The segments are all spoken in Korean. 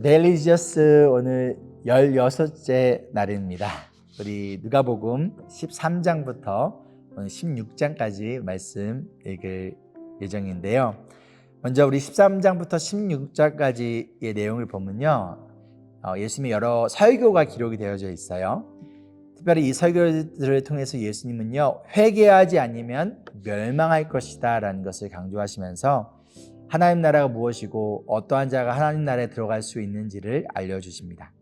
데일리 지저스 오늘 16째 날입니다. 우리 누가복음 13장부터 오늘 16장까지 말씀 읽을 예정인데요. 먼저 우리 13장부터 16장까지의 내용을 보면요, 예수님의 여러 설교가 기록이 되어져 있어요. 특별히 이 설교들을 통해서 예수님은요, 회개하지 않으면 멸망할 것이다 라는 것을 강조하시면서 하나님 나라가 무엇이고 어떠한 자가 하나님 나라에 들어갈 수 있는지를 알려주십니다.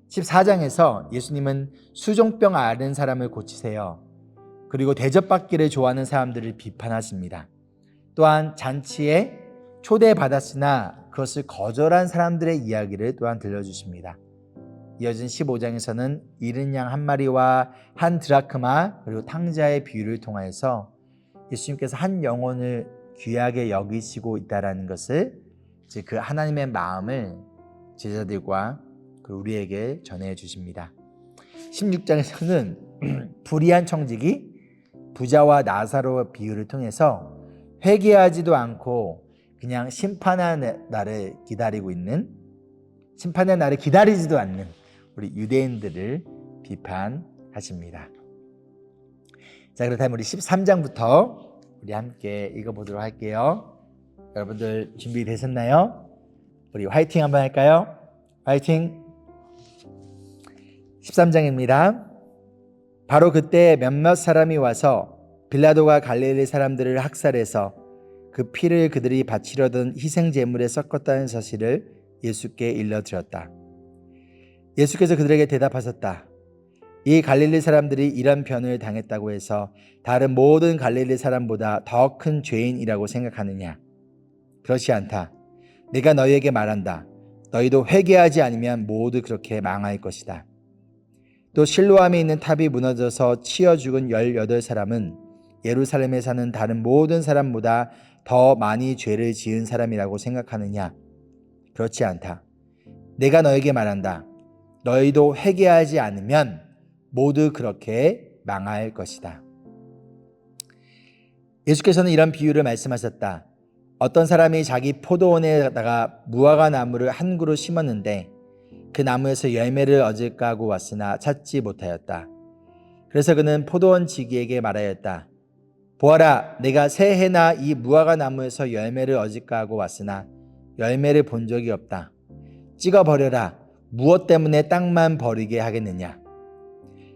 14장에서 예수님은 수종병 앓은 사람을 고치세요. 그리고 대접받기를 좋아하는 사람들을 비판하십니다. 또한 잔치에 초대받았으나 그것을 거절한 사람들의 이야기를 또한 들려주십니다. 이어진 15장에서는 잃은 양 한 마리와 한 드라크마 그리고 탕자의 비유를 통하여서 예수님께서 한 영혼을 귀하게 여기시고 있다는 것을, 그 하나님의 마음을 제자들과 우리에게 전해 주십니다. 16장에서는 불의한 청지기 부자와 나사로 비유를 통해서 회개하지도 않고 그냥 심판의 날을 기다리지도 않는 우리 유대인들을 비판하십니다. 자, 그렇다면 우리 13장부터 우리 함께 읽어보도록 할게요. 여러분들 준비되셨나요? 우리 화이팅 한번 할까요? 화이팅! 13장입니다. 바로 그때 몇몇 사람이 와서 빌라도가 갈릴리 사람들을 학살해서 그 피를 그들이 바치려던 희생 제물에 섞었다는 사실을 예수께 일러드렸다. 예수께서 그들에게 대답하셨다. 이 갈릴리 사람들이 이런 변을 당했다고 해서 다른 모든 갈릴리 사람보다 더 큰 죄인이라고 생각하느냐? 그렇지 않다. 내가 너희에게 말한다. 너희도 회개하지 않으면 모두 그렇게 망할 것이다. 또 실로암에 있는 탑이 무너져서 치여 죽은 18사람은 예루살렘에 사는 다른 모든 사람보다 더 많이 죄를 지은 사람이라고 생각하느냐? 그렇지 않다. 내가 너희에게 말한다. 너희도 회개하지 않으면 모두 그렇게 망할 것이다. 예수께서는 이런 비유를 말씀하셨다. 어떤 사람이 자기 포도원에다가 무화과 나무를 한 그루 심었는데 그 나무에서 열매를 얻을까 하고 왔으나 찾지 못하였다. 그래서 그는 포도원 지기에게 말하였다. 보아라, 내가 새해나 이 무화과 나무에서 열매를 얻을까 하고 왔으나 열매를 본 적이 없다. 찍어버려라. 무엇 때문에 땅만 버리게 하겠느냐?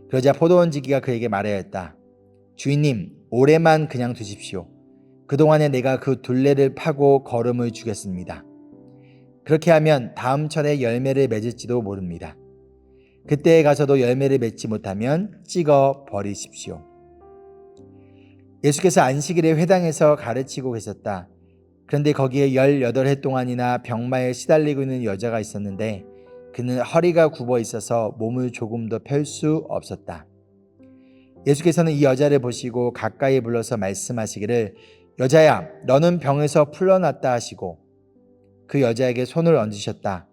그러자 포도원 지기가 그에게 말하였다. 주인님, 올해만 그냥 두십시오. 그동안에 내가 그 둘레를 파고 거름을 주겠습니다. 그렇게 하면 다음 철에 열매를 맺을지도 모릅니다. 그때에 가서도 열매를 맺지 못하면 찍어 버리십시오. 예수께서 안식일에 회당에서 가르치고 계셨다. 그런데 거기에 18해 동안이나 병마에 시달리고 있는 여자가 있었는데 그는 허리가 굽어 있어서 몸을 조금도 펼 수 없었다. 예수께서는 이 여자를 보시고 가까이 불러서 말씀하시기를 여자야, 너는 병에서 풀려났다 하시고 그 여자에게 손을 얹으셨다.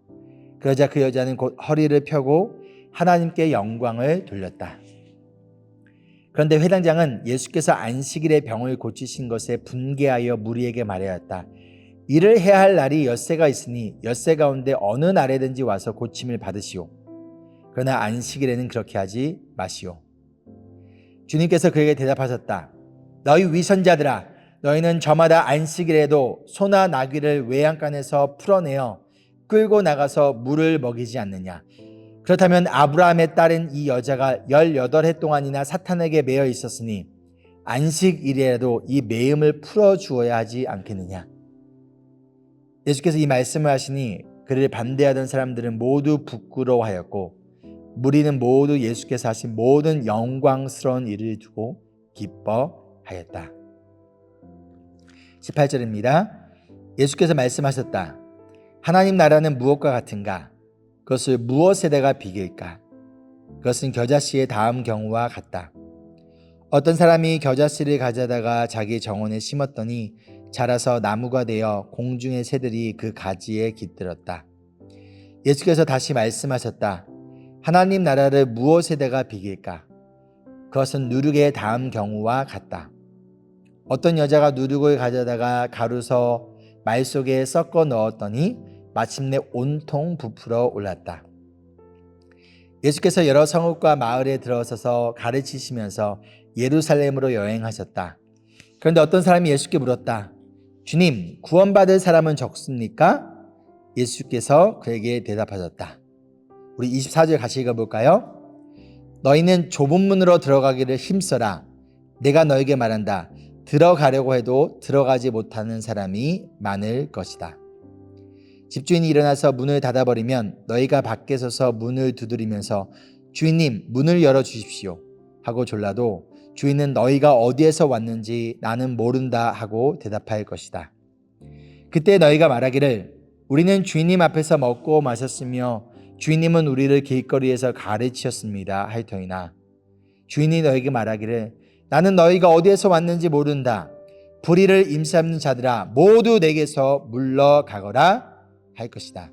그러자 그 여자는 곧 허리를 펴고 하나님께 영광을 돌렸다. 그런데 회당장은 예수께서 안식일에 병을 고치신 것에 분개하여 무리에게 말하였다. 일을 해야 할 날이 엿새가 있으니 엿새 가운데 어느 날에든지 와서 고침을 받으시오. 그러나 안식일에는 그렇게 하지 마시오. 주님께서 그에게 대답하셨다. 너희 위선자들아, 너희는 저마다 안식일에도 소나 나귀를 외양간에서 풀어내어 끌고 나가서 물을 먹이지 않느냐? 그렇다면 아브라함의 딸인 이 여자가 18해 동안이나 사탄에게 매여 있었으니 안식일에라도 이 매임을 풀어주어야 하지 않겠느냐? 예수께서 이 말씀을 하시니 그를 반대하던 사람들은 모두 부끄러워하였고 무리는 모두 예수께서 하신 모든 영광스러운 일을 두고 기뻐하였다. 18절입니다. 예수께서 말씀하셨다. 하나님 나라는 무엇과 같은가? 그것을 무엇에다가 비길까? 그것은 겨자씨의 다음 경우와 같다. 어떤 사람이 겨자씨를 가져다가 자기 정원에 심었더니 자라서 나무가 되어 공중의 새들이 그 가지에 깃들었다. 예수께서 다시 말씀하셨다. 하나님 나라를 무엇에다가 비길까? 그것은 누룩의 다음 경우와 같다. 어떤 여자가 누룩을 가져다가 가루서 말 속에 섞어 넣었더니 마침내 온통 부풀어 올랐다. 예수께서 여러 성읍과 마을에 들어서서 가르치시면서 예루살렘으로 여행하셨다. 그런데 어떤 사람이 예수께 물었다. 주님, 구원받을 사람은 적습니까? 예수께서 그에게 대답하셨다. 우리 24절 같이 읽어볼까요? 너희는 좁은 문으로 들어가기를 힘써라. 내가 너에게 말한다. 들어가려고 해도 들어가지 못하는 사람이 많을 것이다. 집주인이 일어나서 문을 닫아버리면 너희가 밖에 서서 문을 두드리면서 주인님, 문을 열어주십시오 하고 졸라도 주인은 너희가 어디에서 왔는지 나는 모른다 하고 대답할 것이다. 그때 너희가 말하기를 우리는 주인님 앞에서 먹고 마셨으며 주인님은 우리를 길거리에서 가르치셨습니다 할 터이나 주인이 너희에게 말하기를 나는 너희가 어디에서 왔는지 모른다. 불의를 임시하는 자들아 모두 내게서 물러가거라 할 것이다.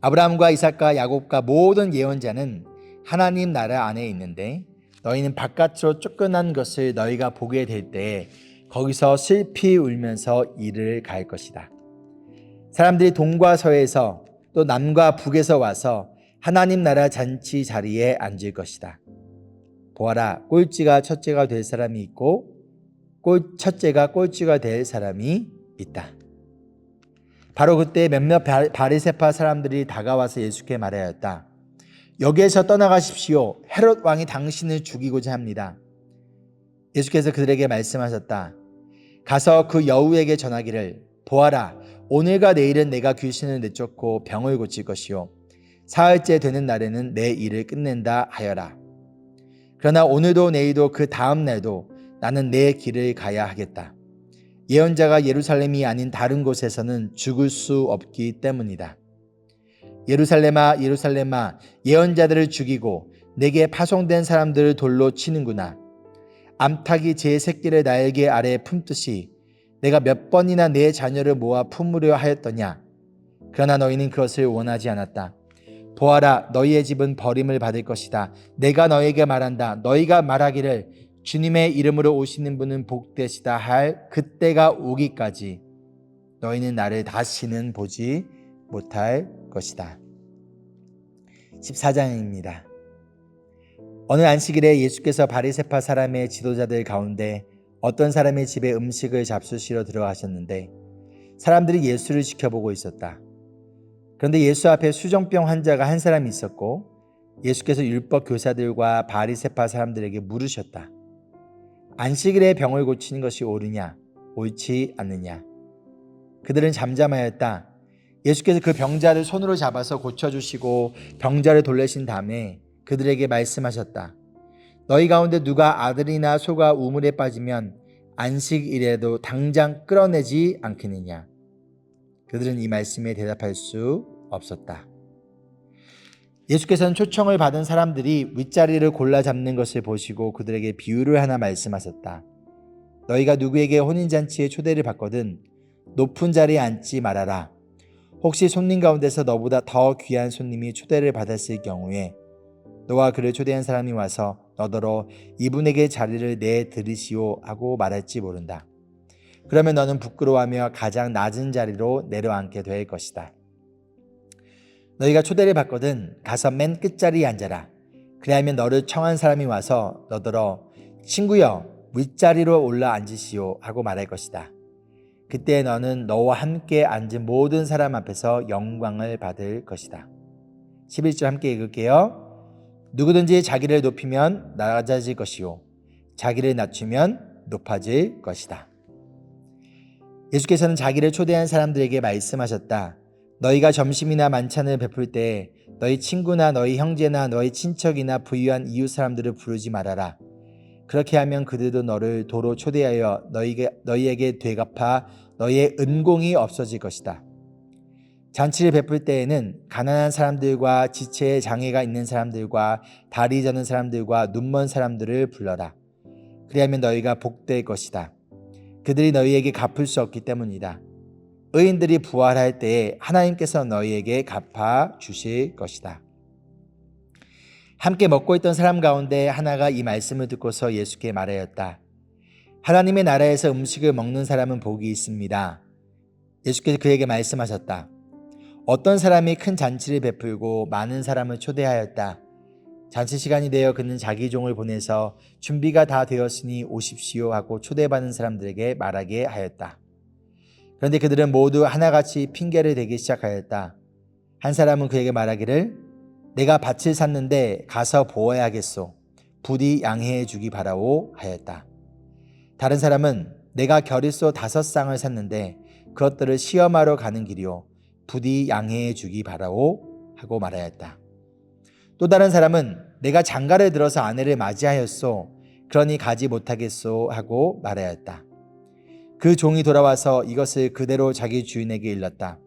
아브라함과 이삭과 야곱과 모든 예언자는 하나님 나라 안에 있는데 너희는 바깥으로 쫓겨난 것을 너희가 보게 될 때 거기서 슬피 울면서 이를 갈 것이다. 사람들이 동과 서에서 또 남과 북에서 와서 하나님 나라 잔치 자리에 앉을 것이다. 보아라, 꼴찌가 첫째가 될 사람이 있고 첫째가 꼴찌가 될 사람이 있다. 바로 그때 몇몇 바리새파 사람들이 다가와서 예수께 말하였다. 여기에서 떠나가십시오. 헤롯 왕이 당신을 죽이고자 합니다. 예수께서 그들에게 말씀하셨다. 가서 그 여우에게 전하기를 보아라, 오늘과 내일은 내가 귀신을 내쫓고 병을 고칠 것이요 사흘째 되는 날에는 내 일을 끝낸다 하여라. 그러나 오늘도 내일도 그 다음 날도 나는 내 길을 가야 하겠다. 예언자가 예루살렘이 아닌 다른 곳에서는 죽을 수 없기 때문이다. 예루살렘아 예루살렘아 예언자들을 죽이고 내게 파송된 사람들을 돌로 치는구나. 암탉이 제 새끼를 날개 아래에 품듯이 내가 몇 번이나 내 자녀를 모아 품으려 하였더냐. 그러나 너희는 그것을 원하지 않았다. 보아라, 너희의 집은 버림을 받을 것이다. 내가 너희에게 말한다. 너희가 말하기를 주님의 이름으로 오시는 분은 복되시다 할 그때가 오기까지 너희는 나를 다시는 보지 못할 것이다. 14장입니다. 어느 안식일에 예수께서 바리새파 사람의 지도자들 가운데 어떤 사람의 집에 음식을 잡수시러 들어가셨는데 사람들이 예수를 지켜보고 있었다. 그런데 예수 앞에 수정병 환자가 한 사람이 있었고 예수께서 율법 교사들과 바리새파 사람들에게 물으셨다. 안식일에 병을 고치는 것이 옳으냐 옳지 않느냐. 그들은 잠잠하였다. 예수께서 그 병자를 손으로 잡아서 고쳐주시고 병자를 돌리신 다음에 그들에게 말씀하셨다. 너희 가운데 누가 아들이나 소가 우물에 빠지면 안식일에도 당장 끌어내지 않겠느냐. 그들은 이 말씀에 대답할 수 없었다. 예수께서는 초청을 받은 사람들이 윗자리를 골라 잡는 것을 보시고 그들에게 비유를 하나 말씀하셨다. 너희가 누구에게 혼인잔치에 초대를 받거든 높은 자리에 앉지 말아라. 혹시 손님 가운데서 너보다 더 귀한 손님이 초대를 받았을 경우에 너와 그를 초대한 사람이 와서 너더러 이분에게 자리를 내드리시오 하고 말할지 모른다. 그러면 너는 부끄러워하며 가장 낮은 자리로 내려앉게 될 것이다. 너희가 초대를 받거든 가서 맨 끝자리에 앉아라. 그리하면 너를 청한 사람이 와서 너더러 친구여 윗자리로 올라 앉으시오 하고 말할 것이다. 그때 너는 너와 함께 앉은 모든 사람 앞에서 영광을 받을 것이다. 11절 함께 읽을게요. 누구든지 자기를 높이면 낮아질 것이요 자기를 낮추면 높아질 것이다. 예수께서는 자기를 초대한 사람들에게 말씀하셨다. 너희가 점심이나 만찬을 베풀 때 너희 친구나 너희 형제나 너희 친척이나 부유한 이웃 사람들을 부르지 말아라. 그렇게 하면 그들도 너를 도로 초대하여 너희에게 되갚아 너희의 은공이 없어질 것이다. 잔치를 베풀 때에는 가난한 사람들과 지체에 장애가 있는 사람들과 다리 저는 사람들과 눈먼 사람들을 불러라. 그리하면 너희가 복될 것이다. 그들이 너희에게 갚을 수 없기 때문이다. 의인들이 부활할 때에 하나님께서 너희에게 갚아 주실 것이다. 함께 먹고 있던 사람 가운데 하나가 이 말씀을 듣고서 예수께 말하였다. 하나님의 나라에서 음식을 먹는 사람은 복이 있습니다. 예수께서 그에게 말씀하셨다. 어떤 사람이 큰 잔치를 베풀고 많은 사람을 초대하였다. 잔치 시간이 되어 그는 자기 종을 보내서 준비가 다 되었으니 오십시오 하고 초대받은 사람들에게 말하게 하였다. 그런데 그들은 모두 하나같이 핑계를 대기 시작하였다. 한 사람은 그에게 말하기를 내가 밭을 샀는데 가서 보아야겠소. 부디 양해해 주기 바라오 하였다. 다른 사람은 내가 겨릿소 5쌍을 샀는데 그것들을 시험하러 가는 길이요. 부디 양해해 주기 바라오 하고 말하였다. 또 다른 사람은 내가 장가를 들어서 아내를 맞이하였소. 그러니 가지 못하겠소 하고 말하였다. 그 종이 돌아와서 이것을 그대로 자기 주인에게 일렀다.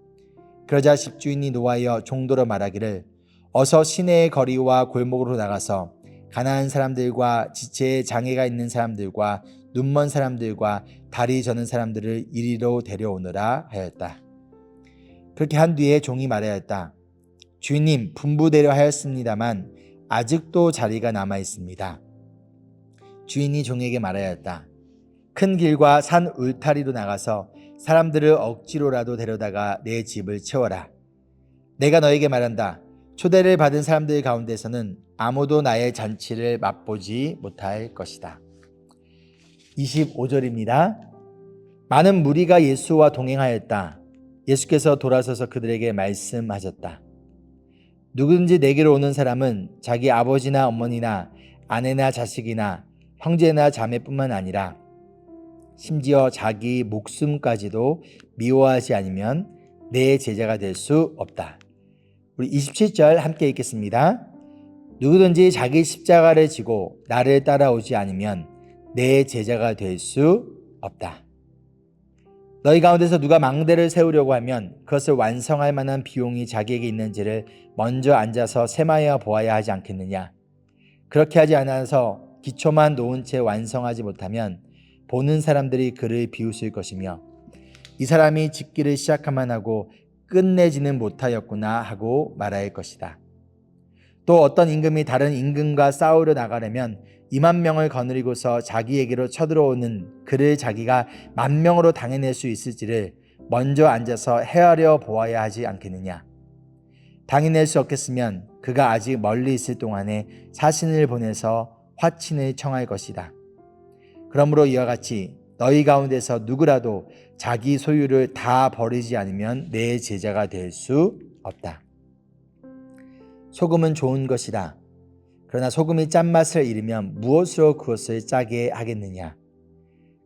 그러자 집주인이 노하여 종도로 말하기를 어서 시내의 거리와 골목으로 나가서 가난한 사람들과 지체에 장애가 있는 사람들과 눈먼 사람들과 다리 저는 사람들을 이리로 데려오너라 하였다. 그렇게 한 뒤에 종이 말하였다. 주인님, 분부대로 하였습니다만 아직도 자리가 남아 있습니다. 주인이 종에게 말하였다. 큰 길과 산 울타리로 나가서 사람들을 억지로라도 데려다가 내 집을 채워라. 내가 너에게 말한다. 초대를 받은 사람들 가운데서는 아무도 나의 잔치를 맛보지 못할 것이다. 25절입니다. 많은 무리가 예수와 동행하였다. 예수께서 돌아서서 그들에게 말씀하셨다. 누구든지 내게로 오는 사람은 자기 아버지나 어머니나 아내나 자식이나 형제나 자매뿐만 아니라 심지어 자기 목숨까지도 미워하지 않으면 내 제자가 될 수 없다. 우리 27절 함께 읽겠습니다. 누구든지 자기 십자가를 지고 나를 따라오지 않으면 내 제자가 될 수 없다. 너희 가운데서 누가 망대를 세우려고 하면 그것을 완성할 만한 비용이 자기에게 있는지를 먼저 앉아서 세마여 보아야 하지 않겠느냐. 그렇게 하지 않아서 기초만 놓은 채 완성하지 못하면 보는 사람들이 그를 비웃을 것이며 이 사람이 짓기를 시작하만 하고 끝내지는 못하였구나 하고 말할 것이다. 또 어떤 임금이 다른 임금과 싸우려 나가려면 2만 명을 거느리고서 자기에게로 쳐들어오는 그를 자기가 10,000명으로 당해낼 수 있을지를 먼저 앉아서 헤아려 보아야 하지 않겠느냐. 당해낼 수 없겠으면 그가 아직 멀리 있을 동안에 사신을 보내서 화친을 청할 것이다. 그러므로 이와 같이 너희 가운데서 누구라도 자기 소유를 다 버리지 않으면 내 제자가 될 수 없다. 소금은 좋은 것이다. 그러나 소금이 짠맛을 잃으면 무엇으로 그것을 짜게 하겠느냐.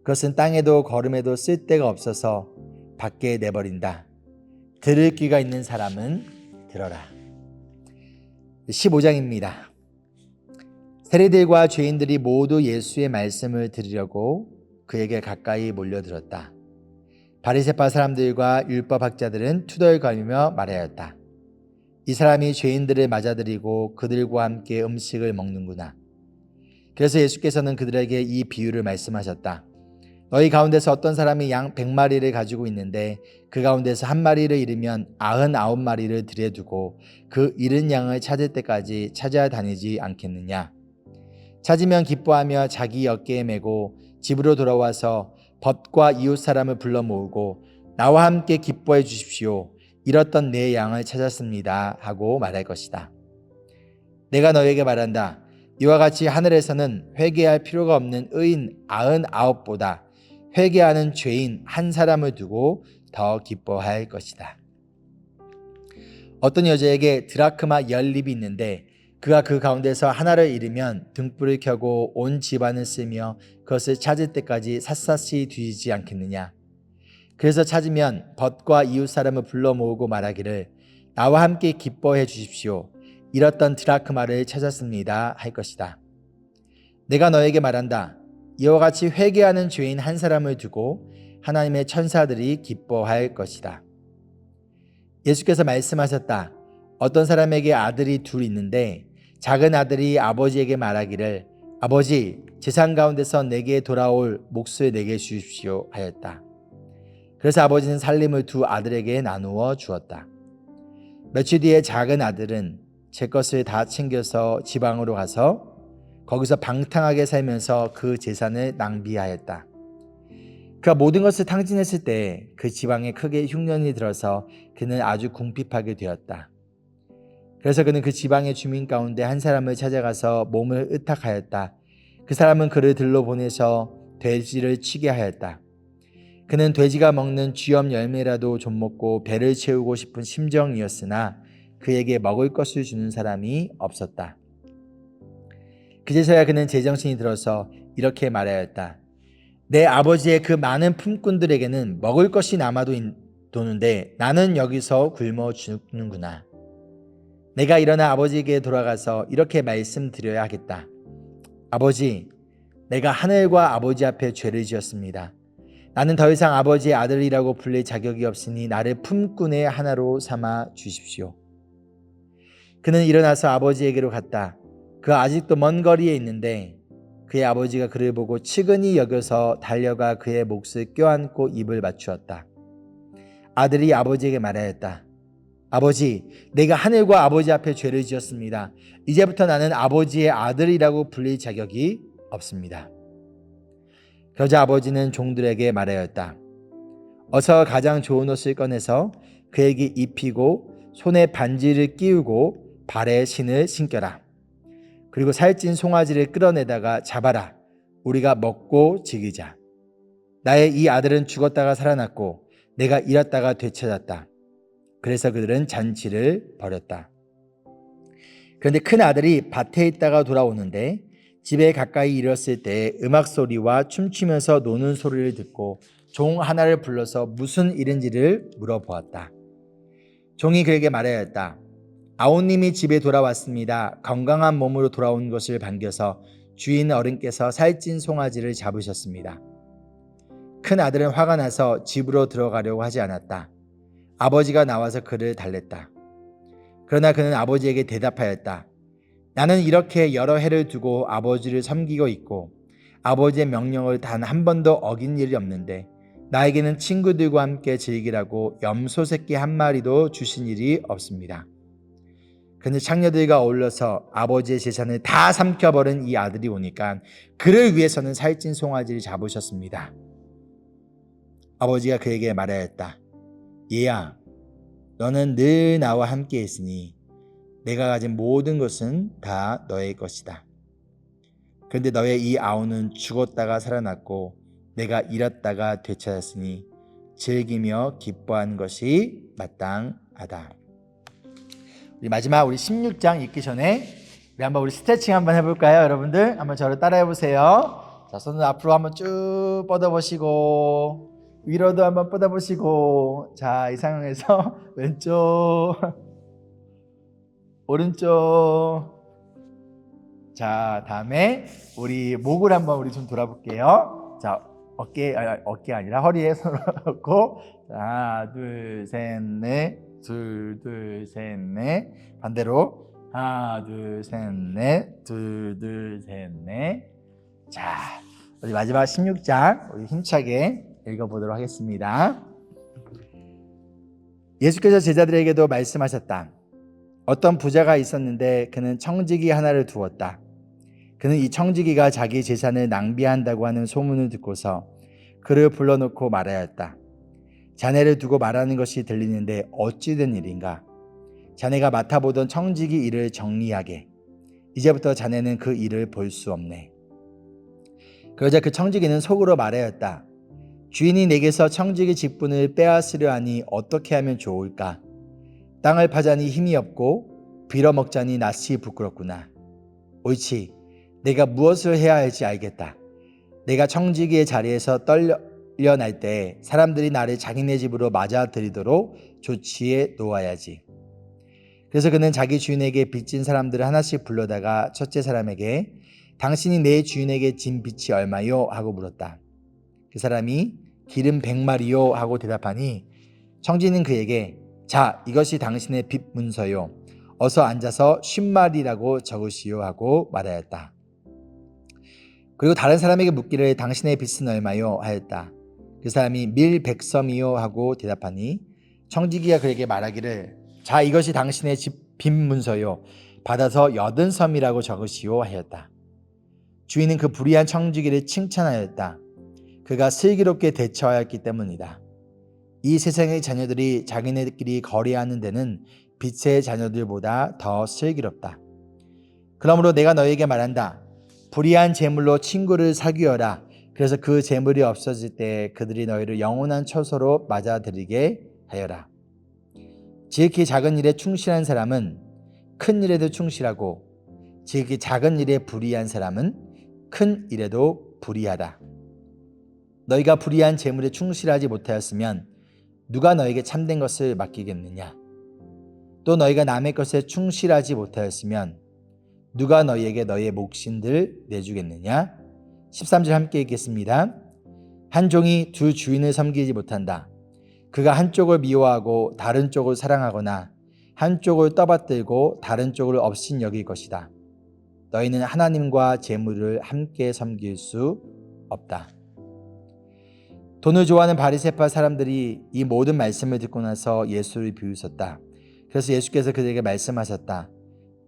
그것은 땅에도 거름에도 쓸데가 없어서 밖에 내버린다. 들을 귀가 있는 사람은 들어라. 15장입니다. 세리들과 죄인들이 모두 예수의 말씀을 들으려고 그에게 가까이 몰려들었다. 바리새파 사람들과 율법학자들은 투덜거리며 말하였다. 이 사람이 죄인들을 맞아들이고 그들과 함께 음식을 먹는구나. 그래서 예수께서는 그들에게 이 비유를 말씀하셨다. 너희 가운데서 어떤 사람이 양 100마리를 가지고 있는데 그 가운데서 한 마리를 잃으면 99마리를 들여두고 그 잃은 양을 찾을 때까지 찾아다니지 않겠느냐. 찾으면 기뻐하며 자기 어깨에 메고 집으로 돌아와서 벗과 이웃 사람을 불러 모으고 나와 함께 기뻐해 주십시오. 잃었던 내 양을 찾았습니다. 하고 말할 것이다. 내가 너에게 말한다. 이와 같이 하늘에서는 회개할 필요가 없는 의인 99보다 회개하는 죄인 한 사람을 두고 더 기뻐할 것이다. 어떤 여자에게 드라크마 10립이 있는데 그가 그 가운데서 하나를 잃으면 등불을 켜고 온 집안을 쓰며 그것을 찾을 때까지 샅샅이 뒤지지 않겠느냐. 그래서 찾으면 벗과 이웃 사람을 불러 모으고 말하기를 나와 함께 기뻐해 주십시오. 잃었던 드라크마를 찾았습니다. 할 것이다. 내가 너에게 말한다. 이와 같이 회개하는 죄인 한 사람을 두고 하나님의 천사들이 기뻐할 것이다. 예수께서 말씀하셨다. 어떤 사람에게 아들이 둘 있는데 작은 아들이 아버지에게 말하기를 아버지, 재산 가운데서 내게 돌아올 몫을 내게 주십시오 하였다. 그래서 아버지는 살림을 두 아들에게 나누어 주었다. 며칠 뒤에 작은 아들은 제 것을 다 챙겨서 지방으로 가서 거기서 방탕하게 살면서 그 재산을 낭비하였다. 그가 모든 것을 탕진했을 때 그 지방에 크게 흉년이 들어서 그는 아주 궁핍하게 되었다. 그래서 그는 그 지방의 주민 가운데 한 사람을 찾아가서 몸을 의탁하였다. 그 사람은 그를 들러 보내서 돼지를 치게 하였다. 그는 돼지가 먹는 쥐염 열매라도 좀 먹고 배를 채우고 싶은 심정이었으나 그에게 먹을 것을 주는 사람이 없었다. 그제서야 그는 제정신이 들어서 이렇게 말하였다. 내 아버지의 그 많은 품꾼들에게는 먹을 것이 남아도 도는데 나는 여기서 굶어 죽는구나. 내가 일어나 아버지에게 돌아가서 이렇게 말씀드려야 하겠다. 아버지, 내가 하늘과 아버지 앞에 죄를 지었습니다. 나는 더 이상 아버지의 아들이라고 불릴 자격이 없으니 나를 품꾼의 하나로 삼아 주십시오. 그는 일어나서 아버지에게로 갔다. 그가 아직도 먼 거리에 있는데 그의 아버지가 그를 보고 측은히 여겨서 달려가 그의 몫을 껴안고 입을 맞추었다. 아들이 아버지에게 말하였다. 아버지, 내가 하늘과 아버지 앞에 죄를 지었습니다. 이제부터 나는 아버지의 아들이라고 불릴 자격이 없습니다. 그러자 아버지는 종들에게 말하였다. 어서 가장 좋은 옷을 꺼내서 그에게 입히고 손에 반지를 끼우고 발에 신을 신겨라. 그리고 살찐 송아지를 끌어내다가 잡아라. 우리가 먹고 즐기자. 나의 이 아들은 죽었다가 살아났고 내가 잃었다가 되찾았다. 그래서 그들은 잔치를 벌였다. 그런데 큰 아들이 밭에 있다가 돌아오는데 집에 가까이 이르렀을 때 음악 소리와 춤추면서 노는 소리를 듣고 종 하나를 불러서 무슨 일인지를 물어보았다. 종이 그에게 말하였다. 아우님이 집에 돌아왔습니다. 건강한 몸으로 돌아온 것을 반겨서 주인 어른께서 살찐 송아지를 잡으셨습니다. 큰 아들은 화가 나서 집으로 들어가려고 하지 않았다. 아버지가 나와서 그를 달랬다. 그러나 그는 아버지에게 대답하였다. 나는 이렇게 여러 해를 두고 아버지를 섬기고 있고 아버지의 명령을 단 한 번도 어긴 일이 없는데 나에게는 친구들과 함께 즐기라고 염소 새끼 한 마리도 주신 일이 없습니다. 그런데 창녀들과 어울려서 아버지의 재산을 다 삼켜버린 이 아들이 오니까 그를 위해서는 살찐 송아지를 잡으셨습니다. 아버지가 그에게 말하였다. 얘야, 너는 늘 나와 함께 있으니 내가 가진 모든 것은 다 너의 것이다. 그런데 너의 이 아우는 죽었다가 살아났고 내가 잃었다가 되찾았으니 즐기며 기뻐하는 것이 마땅하다. 우리 마지막 우리 16장 읽기 전에 우리 한번 스트레칭 한번 해볼까요? 여러분들 한번 저를 따라해 보세요. 자, 손을 앞으로 한번 쭉 뻗어보시고 위로도 한번 뻗어보시고, 자, 이 상황에서 왼쪽 오른쪽, 자, 다음에 우리 목을 한번 우리 좀 돌아볼게요. 자, 어깨 아니라 허리에 손을 놓고 하나 둘 셋 넷 둘 둘 셋 넷 반대로 하나 둘 셋 넷 둘 둘 셋 넷. 자, 우리 마지막 16장 우리 힘차게 읽어보도록 하겠습니다. 예수께서 제자들에게도 말씀하셨다. 어떤 부자가 있었는데 그는 청지기 하나를 두었다. 그는 이 청지기가 자기 재산을 낭비한다고 하는 소문을 듣고서 그를 불러놓고 말하였다. 자네를 두고 말하는 것이 들리는데 어찌 된 일인가? 자네가 맡아보던 청지기 일을 정리하게. 이제부터 자네는 그 일을 볼 수 없네. 그러자 그 청지기는 속으로 말하였다. 주인이 내게서 청지기 직분을 빼앗으려 하니 어떻게 하면 좋을까? 땅을 파자니 힘이 없고 빌어먹자니 낯이 부끄럽구나. 옳지, 내가 무엇을 해야 할지 알겠다. 내가 청지기의 자리에서 떨려날 때 사람들이 나를 자기네 집으로 맞아들이도록 조치해 놓아야지. 그래서 그는 자기 주인에게 빚진 사람들을 하나씩 불러다가 첫째 사람에게 당신이 내 주인에게 진 빚이 얼마요? 하고 물었다. 그 사람이 기름 100마리요 하고 대답하니 청지는 그에게 자, 이것이 당신의 빚 문서요. 어서 앉아서 50마리라고 적으시오 하고 말하였다. 그리고 다른 사람에게 묻기를 당신의 빚은 얼마요? 하였다. 그 사람이 밀 100섬이요 하고 대답하니 청지기가 그에게 말하기를 자, 이것이 당신의 빚 문서요. 받아서 80섬이라고 적으시오 하였다. 주인은 그 불의한 청지기를 칭찬하였다. 그가 슬기롭게 대처하였기 때문이다. 이 세상의 자녀들이 자기네들끼리 거래하는 데는 빛의 자녀들보다 더 슬기롭다. 그러므로 내가 너에게 말한다. 불의한 재물로 친구를 사귀어라. 그래서 그 재물이 없어질 때 그들이 너희를 영원한 처소로 맞아들이게 하여라. 지극히 작은 일에 충실한 사람은 큰 일에도 충실하고 지극히 작은 일에 불의한 사람은 큰 일에도 불의하다. 너희가 불의한 재물에 충실하지 못하였으면 누가 너에게 참된 것을 맡기겠느냐? 또 너희가 남의 것에 충실하지 못하였으면 누가 너희에게 너희의 몫인들 내주겠느냐? 13절 함께 읽겠습니다. 한 종이 두 주인을 섬기지 못한다. 그가 한쪽을 미워하고 다른 쪽을 사랑하거나 한쪽을 떠받들고 다른 쪽을 업신여길 것이다. 너희는 하나님과 재물을 함께 섬길 수 없다. 돈을 좋아하는 바리새파 사람들이 이 모든 말씀을 듣고 나서 예수를 비웃었다. 그래서 예수께서 그들에게 말씀하셨다.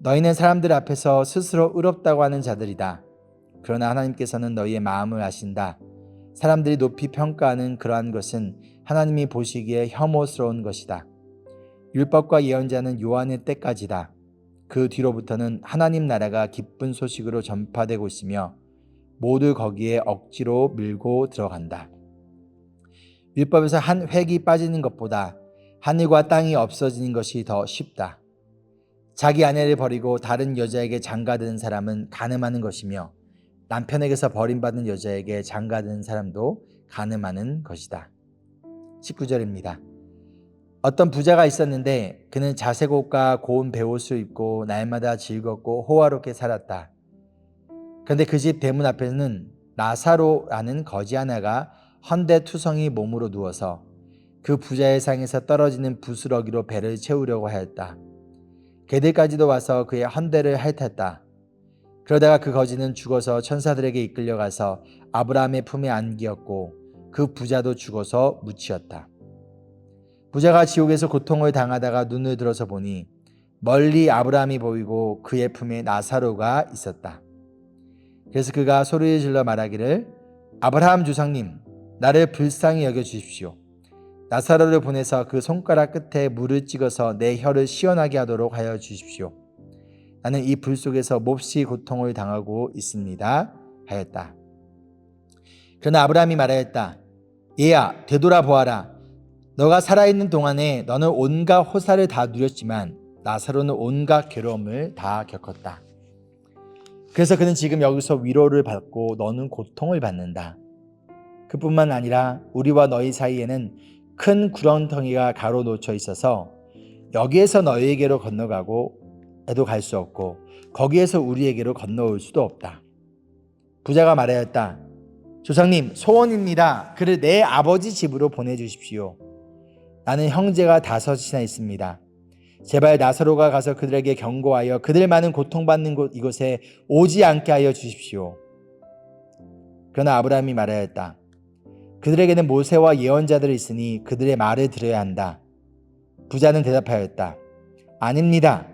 너희는 사람들 앞에서 스스로 의롭다고 하는 자들이다. 그러나 하나님께서는 너희의 마음을 아신다. 사람들이 높이 평가하는 그러한 것은 하나님이 보시기에 혐오스러운 것이다. 율법과 예언자는 요한의 때까지다. 그 뒤로부터는 하나님 나라가 기쁜 소식으로 전파되고 있으며 모두 거기에 억지로 밀고 들어간다. 율법에서 한 획이 빠지는 것보다 하늘과 땅이 없어지는 것이 더 쉽다. 자기 아내를 버리고 다른 여자에게 장가드는 사람은 간음하는 것이며 남편에게서 버림받은 여자에게 장가드는 사람도 간음하는 것이다. 19절입니다. 어떤 부자가 있었는데 그는 자색 옷과 고운 베옷을 입고 날마다 즐겁고 호화롭게 살았다. 그런데 그 집 대문 앞에는 나사로라는 거지 하나가 헌데투성이 몸으로 누워서 그 부자의 상에서 떨어지는 부스러기로 배를 채우려고 하였다. 개들까지도 와서 그의 헌데를 핥았다. 그러다가 그 거지는 죽어서 천사들에게 이끌려가서 아브라함의 품에 안기었고 그 부자도 죽어서 묻히었다. 부자가 지옥에서 고통을 당하다가 눈을 들어서 보니 멀리 아브라함이 보이고 그의 품에 나사로가 있었다. 그래서 그가 소리를 질러 말하기를 아브라함 조상님, 나를 불쌍히 여겨 주십시오. 나사로를 보내서 그 손가락 끝에 물을 찍어서 내 혀를 시원하게 하도록 하여 주십시오. 나는 이 불 속에서 몹시 고통을 당하고 있습니다. 하였다. 그러나 아브라함이 말하였다. 얘야, 되돌아보아라. 너가 살아있는 동안에 너는 온갖 호사를 다 누렸지만 나사로는 온갖 괴로움을 다 겪었다. 그래서 그는 지금 여기서 위로를 받고 너는 고통을 받는다. 그뿐만 아니라 우리와 너희 사이에는 큰 구렁텅이가 가로놓쳐 있어서 여기에서 너희에게로 건너가고 해도 갈 수 없고 거기에서 우리에게로 건너올 수도 없다. 부자가 말하였다. 조상님, 소원입니다. 그를 내 아버지 집으로 보내주십시오. 나는 형제가 5이나 있습니다. 제발 나사로가 가서 그들에게 경고하여 그들 많은 고통받는 곳 이곳에 오지 않게 하여 주십시오. 그러나 아브라함이 말하였다. 그들에게는 모세와 예언자들이 있으니 그들의 말을 들어야 한다. 부자는 대답하였다. 아닙니다.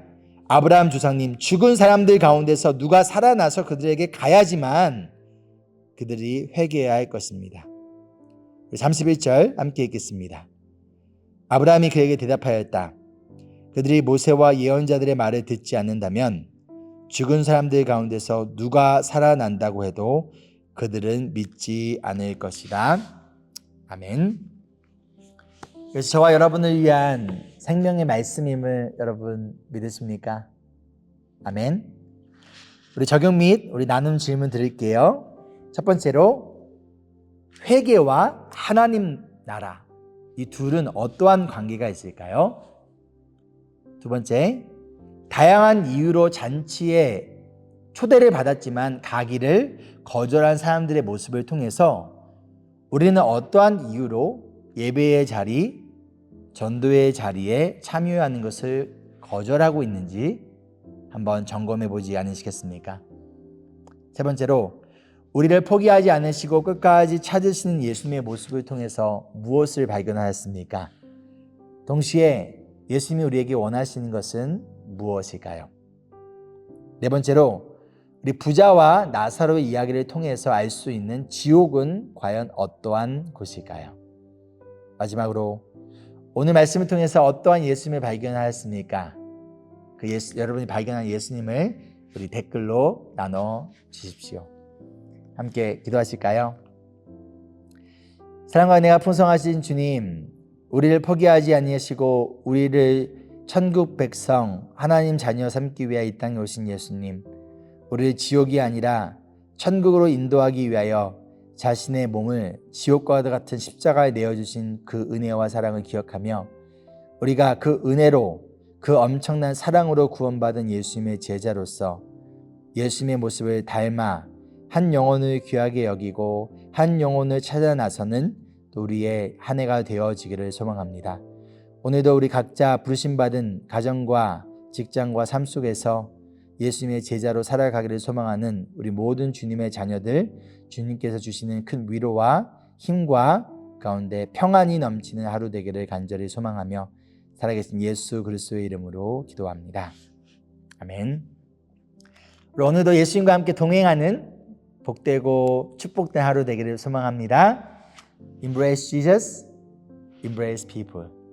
아브라함 조상님, 죽은 사람들 가운데서 누가 살아나서 그들에게 가야지만 그들이 회개해야 할 것입니다. 31절 함께 읽겠습니다. 아브라함이 그에게 대답하였다. 그들이 모세와 예언자들의 말을 듣지 않는다면 죽은 사람들 가운데서 누가 살아난다고 해도 그들은 믿지 않을 것이다. 아멘. 그래서 저와 여러분을 위한 생명의 말씀임을 여러분 믿으십니까? 아멘. 우리 적용 및 우리 나눔 질문 드릴게요. 첫 번째로 회개와 하나님 나라, 이 둘은 어떠한 관계가 있을까요? 두 번째, 다양한 이유로 잔치에 초대를 받았지만 가기를 거절한 사람들의 모습을 통해서 우리는 어떠한 이유로 예배의 자리, 전도의 자리에 참여하는 것을 거절하고 있는지 한번 점검해 보지 않으시겠습니까? 세 번째로, 우리를 포기하지 않으시고 끝까지 찾으시는 예수님의 모습을 통해서 무엇을 발견하였습니까? 동시에 예수님이 우리에게 원하시는 것은 무엇일까요? 네 번째로, 우리 부자와 나사로의 이야기를 통해서 알 수 있는 지옥은 과연 어떠한 곳일까요? 마지막으로 오늘 말씀을 통해서 어떠한 예수님을 발견하였습니까? 여러분이 발견한 예수님을 우리 댓글로 나눠 주십시오. 함께 기도하실까요? 사랑과 은혜가 풍성하신 주님, 우리를 포기하지 아니하시고 우리를 천국 백성, 하나님 자녀 삼기 위하여 이 땅에 오신 예수님, 우리를 지옥이 아니라 천국으로 인도하기 위하여 자신의 몸을 지옥과 같은 십자가에 내어주신 그 은혜와 사랑을 기억하며 우리가 그 은혜로, 그 엄청난 사랑으로 구원받은 예수님의 제자로서 예수님의 모습을 닮아 한 영혼을 귀하게 여기고 한 영혼을 찾아 나서는 우리의 한 해가 되어지기를 소망합니다. 오늘도 우리 각자 부르심받은 가정과 직장과 삶 속에서 예수님의 제자로 살아가기를 소망하는 우리 모든 주님의 자녀들, 주님께서 주시는 큰 위로와 힘과 가운데 평안이 넘치는 하루 되기를 간절히 소망하며 살아계신 예수 그리스도의 이름으로 기도합니다. 아멘. 오늘도 예수님과 함께 동행하는 복되고 축복된 하루 되기를 소망합니다. Embrace Jesus, embrace people.